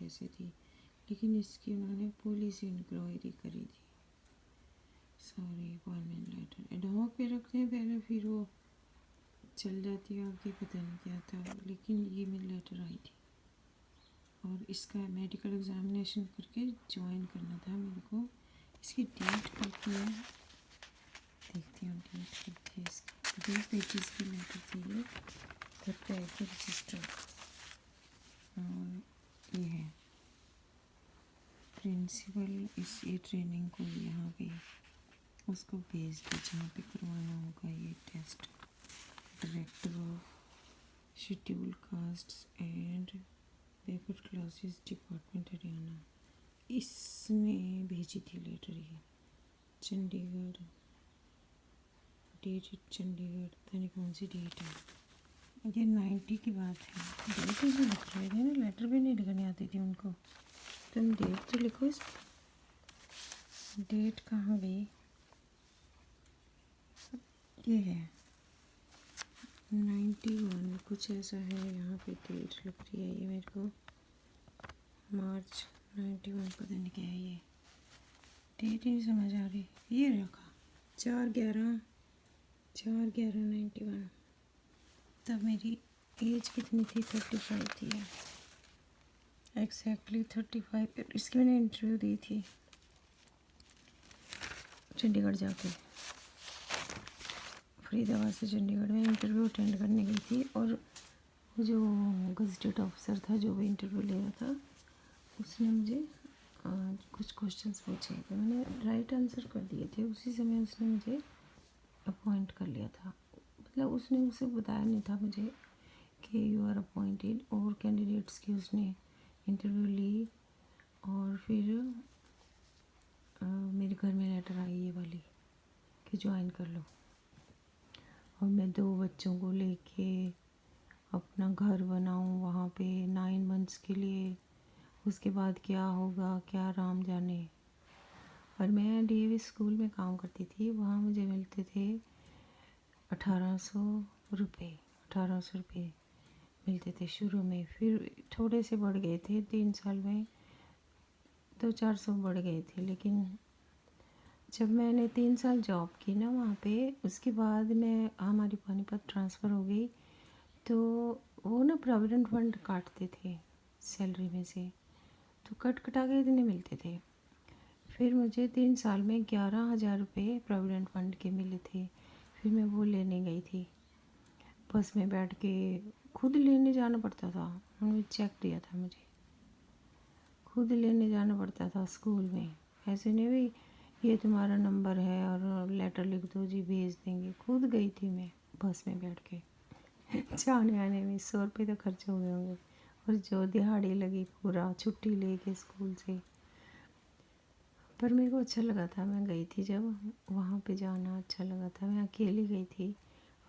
पैसे थी, लेकिन इसकी उन्होंने पुलिस इंक्वायरी करी थी। सॉरी अपॉइंटमेंट लेटर एडहॉक पे रखते हैं पहले, फिर वो चल जाती है आपकी, पता नहीं क्या था, लेकिन ये मेरी लेटर आई थी। और इसका मेडिकल एग्जामिनेशन करके ज्वाइन करना था मेरे को। इसकी डेट करती है, देखती हूँ डेट करती है इसकी। 2 पेजेस की लेटर थी ये, घर पे आई थी रजिस्टर। और ये है प्रिंसिपल इस ये ट्रेनिंग को यहाँ पे उसको भेज दो जहाँ पे करवाना होगा ये test. Director of schedule castes and backward classes department Haryana, इसने भेजी थी लेटर ये। चंडीगढ़, डेट चंडीगढ़, पता नहीं कौन सी डेट है ये। 90 की बात है। डेट भी लिख रहे थे ना, लेटर भी नहीं लिखनी आती थी उनको। तुम डेट तो लिखो इस, डेट कहाँ गई? ये है 91 कुछ ऐसा है यहाँ पे डेट लग रही है ये मेरे को। मार्च 91, पता नहीं क्या है ये, डेट ही नहीं समझ आ रही। ये रखा 4/11/91। तब मेरी एज कितनी थी? 35 थी एग्जैक्टली 35। इसकी मैंने इंटरव्यू दी थी चंडीगढ़ जाके, फरीदाबाद से चंडीगढ़ में इंटरव्यू अटेंड करने गई थी। और वो जो गजटेड ऑफिसर था जो भी इंटरव्यू ले रहा था, उसने मुझे कुछ क्वेश्चंस पूछे थे, मैंने राइट आंसर कर दिए थे। उसी समय उसने मुझे अपॉइंट कर लिया था। मतलब उसने मुझसे बताया नहीं था मुझे कि यू आर अपॉइंटेड। और कैंडिडेट्स की उसने इंटरव्यू ली। और फिर मेरे घर में लेटर आई ये वाली कि ज्वाइन कर लो। और मैं 2 बच्चों को लेके अपना घर बनाऊं वहाँ पे 9 मंथ्स के लिए। उसके बाद क्या होगा क्या राम जाने। और मैं डीएवी स्कूल में काम करती थी, वहाँ मुझे मिलते थे 1800 रुपये। 1800 रुपये मिलते थे शुरू में, फिर थोड़े से बढ़ गए थे 3 साल में, 200-400 बढ़ गए थे। लेकिन जब मैंने 3 साल जॉब की ना वहाँ पे, उसके बाद मैं हमारी पानीपत ट्रांसफ़र हो गई। तो वो ना प्रोविडेंट फंड काटते थे सैलरी में से, तो कटा के इतने मिलते थे। फिर मुझे 3 साल में 11,000 रुपये प्रोविडेंट फंड के मिले थे। फिर मैं वो लेने गई थी, बस में बैठ के खुद लेने जाना पड़ता था। उन्होंने चेक दिया था मुझे, खुद लेने जाना पड़ता था स्कूल में। ऐसे नहीं भी ये तुम्हारा नंबर है और लेटर लिख दो जी भेज देंगे। खुद गई थी मैं बस में बैठ के। जाने आने में 100 रुपये तो खर्च हो गए होंगे। और जो दिहाड़ी लगी पूरा छुट्टी लेके स्कूल से, पर मेरे को अच्छा लगा था। मैं गई थी जब वहाँ पे, जाना अच्छा लगा था। मैं अकेली गई थी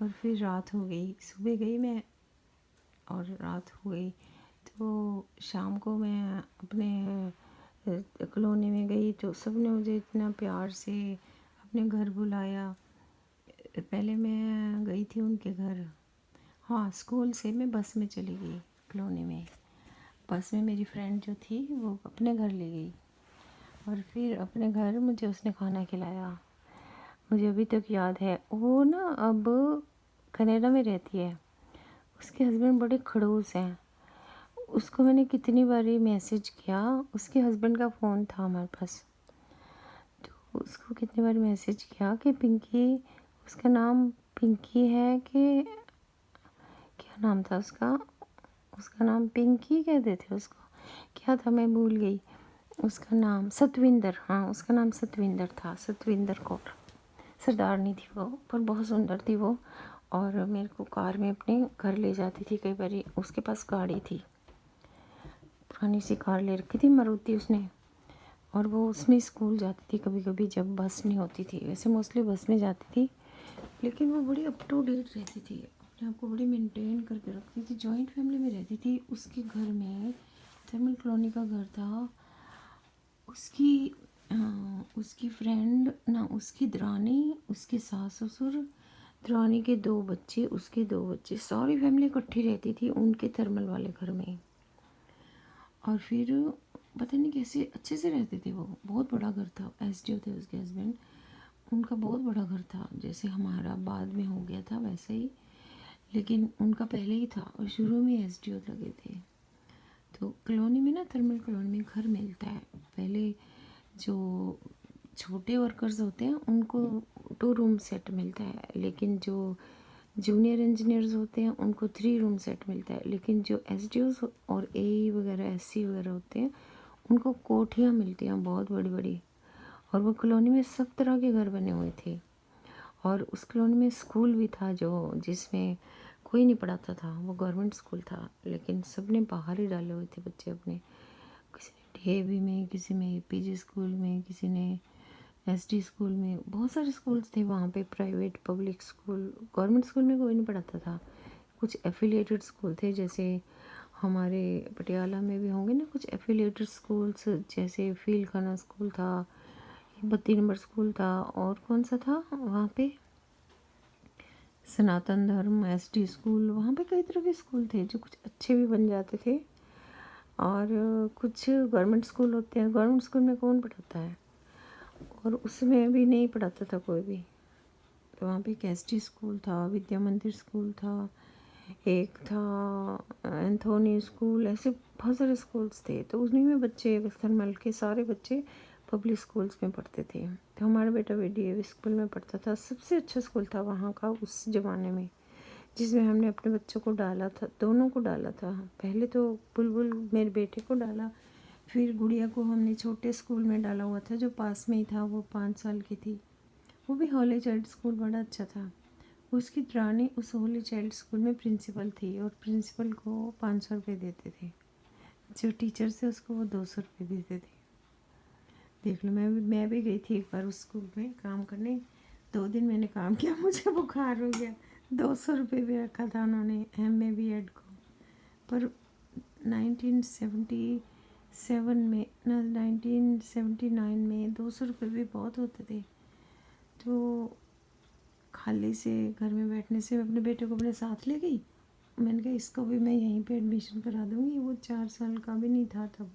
और फिर रात हो गई। सुबह गई मैं और रात हो गई, तो शाम को मैं अपने कॉलोनी में गई तो सब ने मुझे इतना प्यार से अपने घर बुलाया। पहले मैं गई थी उनके घर, हाँ स्कूल से मैं बस में चली गई कॉलोनी में। बस में मेरी फ्रेंड जो थी वो अपने घर ले गई, और फिर अपने घर मुझे उसने खाना खिलाया। मुझे अभी तक याद है। वो ना अब कनाडा में रहती है, उसके हस्बैंड बड़े खड़ूस हैं। उसको मैंने कितनी बारी मैसेज किया, उसके हस्बैंड का फ़ोन था हमारे पास, तो उसको कितनी बार मैसेज किया कि पिंकी, उसका नाम पिंकी है कि क्या नाम था उसका, उसका नाम पिंकी कहते थे उसको, क्या था मैं भूल गई उसका नाम। सतविंदर, हाँ उसका नाम सतविंदर था, सतविंदर कौर। सरदारनी थी वो, पर बहुत सुंदर थी वो। और मेरे को कार में अपने घर ले जाती थी कई बार। उसके पास गाड़ी थी, पुरानी सी कार ले रखी थी मारुति उसने, और वो उसमें स्कूल जाती थी कभी कभी जब बस नहीं होती थी। वैसे मोस्टली बस में जाती थी, लेकिन वो बड़ी अप टू डेट रहती थी, अपने आप को बड़ी मेंटेन करके रखती थी। जॉइंट फैमिली में रहती थी। उसके घर में थर्मल कॉलोनी का घर था। उसकी फ्रेंड ना, उसकी दरानी, उसके सास ससुर, दरानी के 2 बच्चे, उसके 2 बच्चे, सारी फैमिली इकट्ठी रहती थी उनके थर्मल वाले घर में। और फिर पता नहीं कैसे अच्छे से रहते थे वो। बहुत बड़ा घर था, एसडीओ थे उसके हस्बैंड, उनका बहुत बड़ा घर था, जैसे हमारा बाद में हो गया था वैसे ही, लेकिन उनका पहले ही था और शुरू में एसडीओ लगे थे। तो कॉलोनी में ना, थर्मल कॉलोनी में घर मिलता है। पहले जो छोटे वर्कर्स होते हैं उनको 2 रूम सेट मिलता है, लेकिन जो जूनियर इंजीनियर्स होते हैं उनको 3 रूम सेट मिलता है, लेकिन जो एसडीओज और एई वगैरह एससी वगैरह होते हैं उनको कोठियाँ मिलती हैं बहुत बड़ी बड़ी। और वो कॉलोनी में सब तरह के घर बने हुए थे। और उस कॉलोनी में स्कूल भी था जो जिसमें कोई नहीं पढ़ाता था, वो गवर्नमेंट स्कूल था, लेकिन सब ने बाहर ही डाले हुए थे बच्चे अपने। किसी ने डीएवी में, किसी में एपीजी स्कूल में, किसी ने एसडी स्कूल में, बहुत सारे स्कूल्स थे वहाँ पे, private public school. Government school में कोई नहीं पढ़ाता था, कुछ एफिलिएटेड स्कूल थे, जैसे हमारे पटियाला में भी होंगे ना कुछ एफिलिएटेड स्कूल्स, जैसे फील खाना स्कूल था, 32 नंबर स्कूल था, और कौन सा था वहाँ पे, सनातन धर्म एसडी स्कूल। वहाँ पे कई तरह के स्कूल थे जो कुछ अच्छे भी बन जाते थे, और कुछ गवर्नमेंट स्कूल होते हैं, गवर्नमेंट स्कूल में कौन पढ़ाता है, और उसमें भी नहीं पढ़ाता था कोई भी। तो वहाँ पे एक एसडी स्कूल था, विद्या मंदिर स्कूल था, एक था एंथोनी स्कूल, ऐसे बहुत सारे स्कूल्स थे। तो उन्हीं में बच्चे, थर्मल के सारे बच्चे पब्लिक स्कूल्स में पढ़ते थे। तो हमारा बेटा भी डीएवी स्कूल में पढ़ता था, सबसे अच्छा स्कूल था वहाँ का उस ज़माने में, जिसमें हमने अपने बच्चों को डाला था, दोनों को डाला था। पहले तो बुलबुल मेरे बेटे को डाला, फिर गुड़िया को हमने छोटे स्कूल में डाला हुआ था जो पास में ही था, वो 5 साल की थी। वो भी हॉली चाइल्ड स्कूल बड़ा अच्छा था। उसकी रानी उस होली चाइल्ड स्कूल में प्रिंसिपल थी, और प्रिंसिपल को 500 रुपये देते थे, जो टीचर से उसको वो 200 रुपये देते थे। देख लो, मैं भी गई थी एक बार उस स्कूल में काम करने। 2 दिन मैंने काम किया, मुझे बुखार हो गया। 200 रुपये भी रखा था उन्होंने MA B.Ed को। पर 1977 में ना 1979 में 200 रुपये भी बहुत होते थे। तो खाली से घर में बैठने से मैं अपने बेटे को अपने साथ ले गई। मैंने कहा इसको भी मैं यहीं पे एडमिशन करा दूँगी। वो 4 साल का भी नहीं था तब,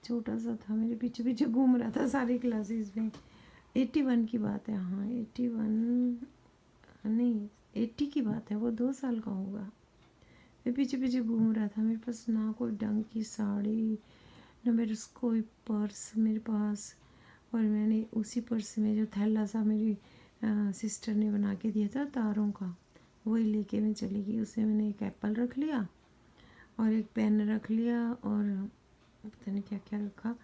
छोटा सा था, मेरे पीछे पीछे घूम रहा था सारी क्लासेस में। 81 की बात है, हाँ 81 नहीं 80 की बात है, वो 2 साल का होगा। मैं पीछे पीछे घूम रहा था, मेरे पास ना कोई ढंग की साड़ी, ना मेरे कोई पर्स मेरे पास। और मैंने उसी पर्स में जो थैला सा मेरी सिस्टर ने बना के दिया था तारों का, वही लेके मैं चली गई। उसमें मैंने एक एप्पल रख लिया और एक पेन रख लिया, और पता नहीं क्या क्या रखा।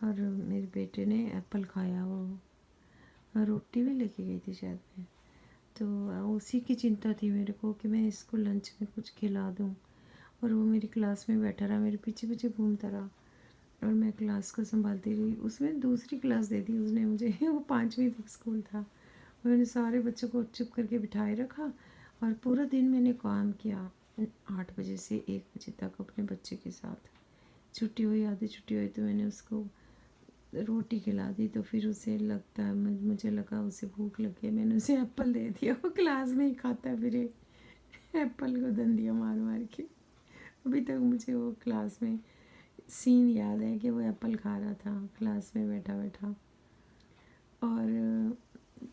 और मेरे बेटे ने एप्पल खाया, वो रोटी भी लेके गई थी शायद मैं। तो उसी की चिंता थी मेरे को कि मैं इसको लंच में कुछ खिला दूँ। और वो मेरी क्लास में बैठा रहा, मेरे पीछे पीछे घूमता रहा, और मैं क्लास को संभालती रही। उसमें दूसरी क्लास दे दी उसने मुझे वो 5वीं तक स्कूल था। मैंने सारे बच्चों को चुप करके बिठाए रखा, और पूरा दिन मैंने काम किया 8 बजे से 1 बजे तक अपने बच्चे के साथ। छुट्टी हुई, आधी छुट्टी हुई तो मैंने उसको रोटी खिला दी। तो फिर उसे लगता है, मुझे लगा उसे भूख लगी है, मैंने उसे एप्पल दे दिया। वो क्लास में ही खाता फिरे, एप्पल को दंदियाँ मार मार के। अभी तक मुझे वो क्लास में सीन याद है कि वो एप्पल खा रहा था क्लास में बैठा बैठा। और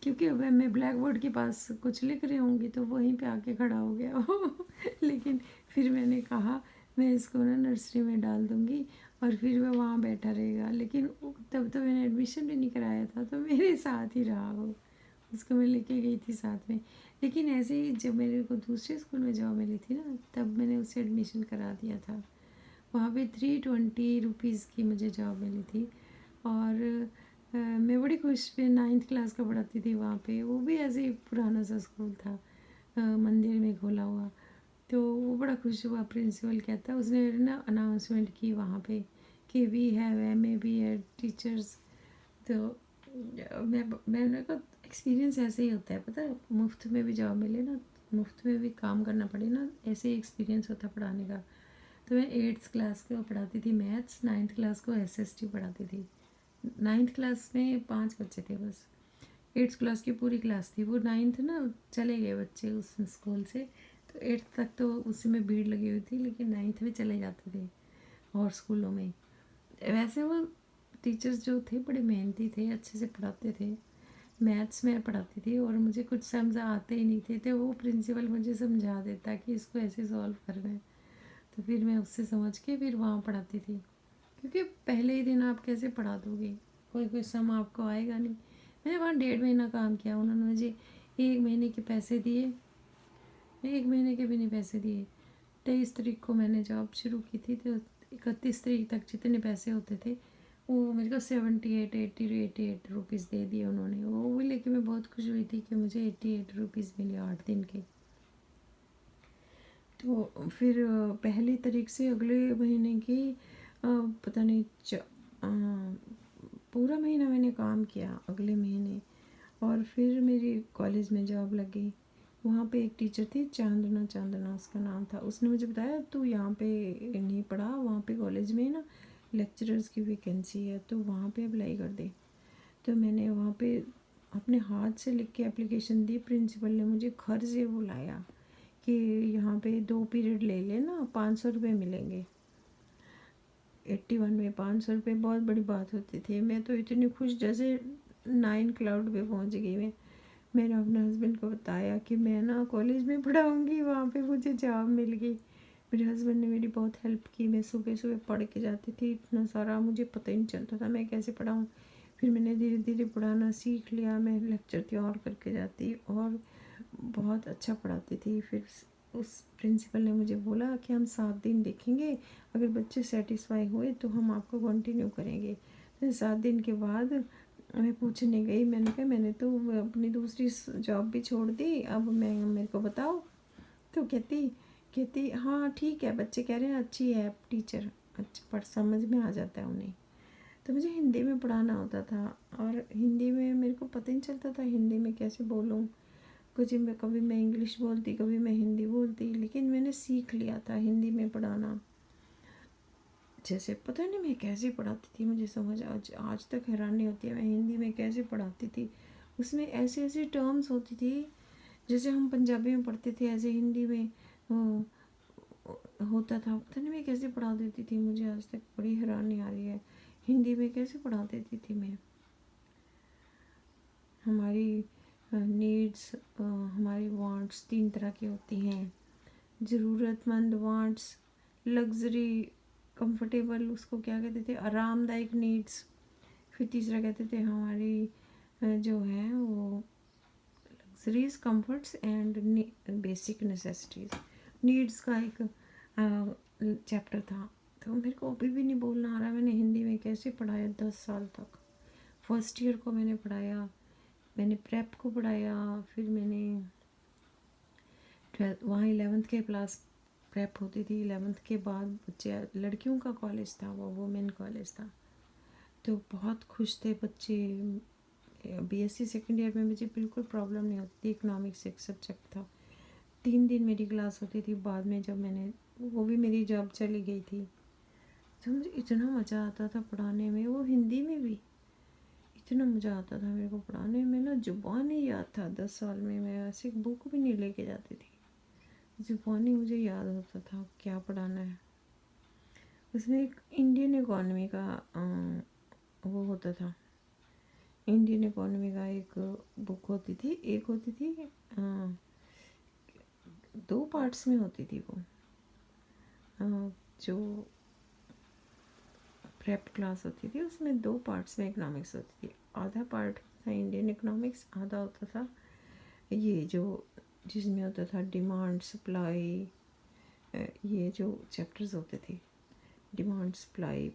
क्योंकि अब मैं ब्लैक बोर्ड के पास कुछ लिख रही होंगी तो वहीं पे आके खड़ा हो गया वो। लेकिन फिर मैंने कहा मैं इसको ना नर्सरी में डाल दूँगी और फिर वह वहाँ बैठा रहेगा। लेकिन तब तो मैंने एडमिशन भी नहीं कराया था, तो मेरे साथ ही रहा वो। उसको मैं लेके गई थी साथ में। लेकिन ऐसे ही जब मेरे को दूसरे स्कूल में जॉब मिली थी ना, तब मैंने उससे एडमिशन करा दिया था। वहाँ पे 320 रुपीज़ की मुझे जॉब मिली थी। और मैं बड़ी खुश, मैं 9th क्लास का पढ़ाती थी वहाँ पे। वो भी ऐसे ही पुराना सा स्कूल था, मंदिर में खोला हुआ। तो वो बड़ा खुश हुआ, प्रिंसिपल कहता है उसने ना अनाउंसमेंट की वहाँ पे कि we have MA B.Ed teachers. तो मैंने कहा एक्सपीरियंस ऐसे ही होता है, पता है, मुफ्त में भी जॉब मिले ना, मुफ्त में भी काम करना पड़े ना, ऐसे ही एक्सपीरियंस होता है पढ़ाने का। तो मैं 8th क्लास को पढ़ाती थी मैथ्स, 9th क्लास को SST पढ़ाती थी। 9th क्लास में 5 बच्चे थे बस, 8th क्लास की पूरी क्लास थी। वो 9th ना चले गए बच्चे उस स्कूल से, तो 8th तक तो उसी में भीड़ लगी हुई थी, लेकिन 9th में चले जाते थे। और स्कूलों में। वैसे वो टीचर्स जो थे बड़े मेहनती थे, अच्छे से पढ़ाते थे। मैथ्स में पढ़ाती थी और मुझे कुछ समझ आते ही नहीं थे, तो वो प्रिंसिपल मुझे समझा देता कि इसको ऐसे सॉल्व करना है, तो फिर मैं उससे समझ के फिर वहाँ पढ़ाती थी। क्योंकि पहले ही दिन आप कैसे पढ़ा दोगे, कोई कोई सम आपको आएगा नहीं। मैंने वहाँ 1.5 महीना काम किया, उन्होंने मुझे 1 महीने के पैसे दिए, 1 महीने के भी नहीं पैसे दिए। 23 तारीख को मैंने जॉब शुरू की थी, तो 31 तारीख तक जितने पैसे होते थे वो मेरे को 88 रुपीज़ दे दिए उन्होंने। वो भी लेके मैं बहुत खुश हुई थी कि मुझे 88 रुपीज़ मिले 8 दिन के। तो फिर पहली तारीख से अगले महीने की पता नहीं पूरा महीना मैंने काम किया अगले महीने। और फिर मेरी कॉलेज में जॉब लगी। वहाँ पे एक टीचर थी, चांदना उसका नाम था। उसने मुझे बताया तू यहाँ पे नहीं पढ़ा, वहाँ पे कॉलेज में ना लेक्चरर्स की वैकेंसी है, तो वहाँ पे अप्लाई कर दे। तो मैंने वहाँ पे अपने हाथ से लिख के एप्लीकेशन दी। प्रिंसिपल ने मुझे घर से बुलाया कि यहाँ पे 2 पीरियड ले लेना, 500 रुपये मिलेंगे। 81 में 500 रुपये बहुत बड़ी बात होती थी। मैं तो इतनी खुश, जैसे 9 क्लाउड पे पहुँच गई मैं। मैंने अपने हस्बैंड को बताया कि मैं ना कॉलेज में पढ़ाऊँगी, वहाँ पे मुझे जॉब मिल गई। मेरे हस्बैंड ने मेरी बहुत हेल्प की। मैं सुबह सुबह पढ़ के जाती थी, इतना सारा मुझे पता ही नहीं चलता था मैं कैसे पढ़ाऊँ। फिर मैंने धीरे धीरे पढ़ाना सीख लिया। मैं लेक्चर तैयार करके जाती और बहुत अच्छा पढ़ाती थी। फिर उस प्रिंसिपल ने मुझे बोला कि हम 7 दिन देखेंगे, अगर बच्चे सेटिस्फाई हुए तो हम आपको कंटिन्यू करेंगे। तो 7 दिन के बाद मैं पूछने गई, मैंने कहा मैंने तो अपनी दूसरी जॉब भी छोड़ दी, अब मैं मेरे को बताओ। तो कहती हाँ ठीक है, बच्चे कह रहे हैं अच्छी है टीचर, अच्छा पढ़ समझ में आ जाता है उन्हें। तो मुझे हिंदी में पढ़ाना होता था और हिंदी में मेरे को पता नहीं चलता था हिंदी में कैसे बोलूँ। कभी मैं इंग्लिश बोलती, कभी मैं हिंदी बोलती, लेकिन मैंने सीख लिया था हिंदी में पढ़ाना। जैसे पता नहीं मैं कैसे पढ़ाती थी, मुझे समझ आज तक हैरानी होती है मैं हिंदी में कैसे पढ़ाती थी। उसमें ऐसे ऐसे टर्म्स होती थी जैसे हम पंजाबी में पढ़ते थे, ऐसे हिंदी में होता था। पता नहीं मैं कैसे पढ़ा देती थी, मुझे आज तक बड़ी हैरानी आ रही है हिंदी में कैसे पढ़ा देती थी मैं। हमारी नीड्स, हमारी वांट्स 3 तरह की होती हैं। ज़रूरतमंद वांट्स, लग्जरी कंफर्टेबल, उसको क्या कहते थे, आरामदायक नीड्स। फिर तीसरा कहते थे हमारी जो है वो luxuries, comforts and basic necessities. Needs का एक चैप्टर था। तो मेरे को अभी भी नहीं बोलना आ रहा मैंने हिंदी में कैसे पढ़ाया 10 साल तक। फर्स्ट ईयर को मैंने पढ़ाया, मैंने प्रेप को पढ़ाया, फिर मैंने 12 वहाँ 11th के क्लास प्रेप होती थी। 11th के बाद बच्चे, लड़कियों का कॉलेज था वो, वुमेन कॉलेज था। तो बहुत खुश थे बच्चे। बीएससी सेकेंड ईयर में मुझे बिल्कुल प्रॉब्लम नहीं होती थी। इकोनॉमिक्स एक सब्जेक्ट था, 3 दिन मेरी क्लास होती थी। बाद में जब मैंने, वो भी मेरी जॉब चली गई थी, तो मुझे इतना मज़ा आता था पढ़ाने में, वो हिंदी में भी इतना मज़ा आता था मेरे को पढ़ाने में ना। जुबान ही याद था 10 साल में, मैं ऐसी बुक भी नहीं लेके जाती थी, जुबानी मुझे याद होता था क्या पढ़ाना है। उसमें एक इंडियन इकॉनमी का वो होता था, इंडियन इकॉनमी का एक बुक होती थी, एक होती थी 2 पार्ट्स में होती थी वो। जो प्रेप क्लास होती थी उसमें 2 पार्ट्स में इकोनॉमिक्स होती थी। आधा पार्ट था इंडियन इकोनॉमिक्स, आधा होता था ये जो जिसमें होता था डिमांड सप्लाई। ये जो चैप्टर्स होते थे, डिमांड सप्लाई,